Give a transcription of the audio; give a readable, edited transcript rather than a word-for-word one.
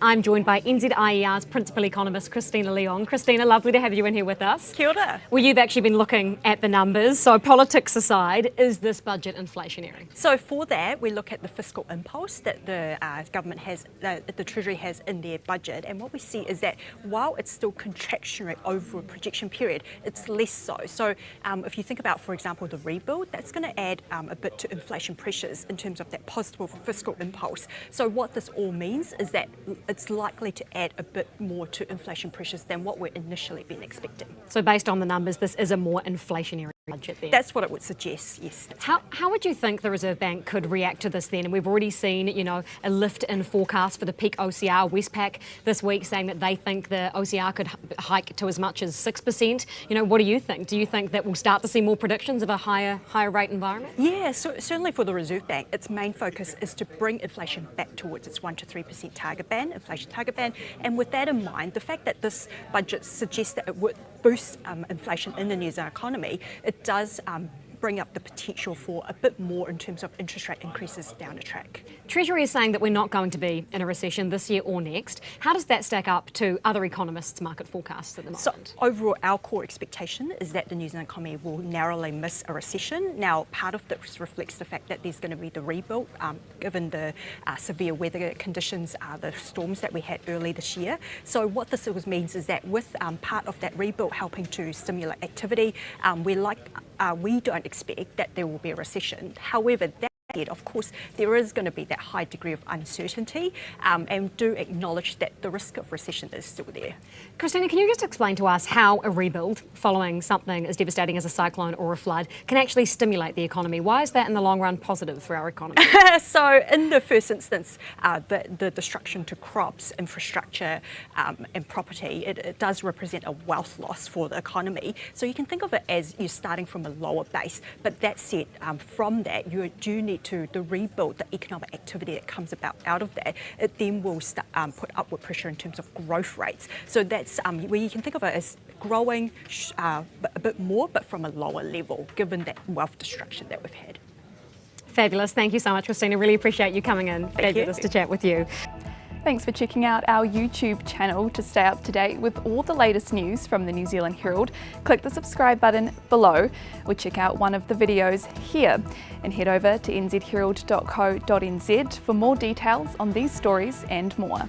I'm joined by NZIER's Principal Economist Christina Leung. Christina, lovely to have you in here with us. Kia ora. Well, you've actually been looking at the numbers, so politics aside, is this budget inflationary? So for that, we look at the fiscal impulse that the government has, the Treasury has in their budget, and what we see is that while it's still contractionary over a projection period, it's less so. So if you think about, for example, the rebuild, that's going to add a bit to inflation pressures in terms of that positive fiscal impulse. So what this all means is that it's likely to add a bit more to inflation pressures than what we're initially been expecting. So based on the numbers, this is a more inflationary budget then? That's what it would suggest, yes. How would you think the Reserve Bank could react to this then? And we've already seen, a lift in forecast for the peak OCR. Westpac this week saying that they think the OCR could hike to as much as 6%. What do you think? Do you think that we'll start to see more predictions of a higher rate environment? Yeah, so certainly for the Reserve Bank, its main focus is to bring inflation back towards its 1 to 3% inflation target band. And with that in mind, the fact that this budget suggests that it would boost inflation in the New Zealand economy, it does bring up the potential for a bit more in terms of interest rate increases down the track. Treasury is saying that we're not going to be in a recession this year or next. How does that stack up to other economists' market forecasts at the moment? So overall, our core expectation is that the New Zealand economy will narrowly miss a recession. Now, part of this reflects the fact that there's going to be the rebuild, given the severe weather conditions, the storms that we had early this year. So what this means is that with part of that rebuild helping to stimulate activity, we don't expect that there will be a recession. However, that said, of course, there is going to be that high degree of uncertainty, and do acknowledge that the risk of recession is still there. Christina, can you just explain to us how a rebuild following something as devastating as a cyclone or a flood can actually stimulate the economy? Why is that in the long run positive for our economy? So in the first instance, the destruction to crops, infrastructure and property, it does represent a wealth loss for the economy. So you can think of it as you're starting from a lower base. But that said, from that, you do need to rebuild the economic activity that comes about out of that. It then will put upward pressure in terms of growth rates. So that's where you can think of it as growing a bit more, but from a lower level, given that wealth destruction that we've had. Fabulous. Thank you so much, Christina. Really appreciate you coming in. Fabulous to chat with you. Thanks for checking out our YouTube channel to stay up to date with all the latest news from the New Zealand Herald. Click the subscribe button below or check out one of the videos here and head over to nzherald.co.nz for more details on these stories and more.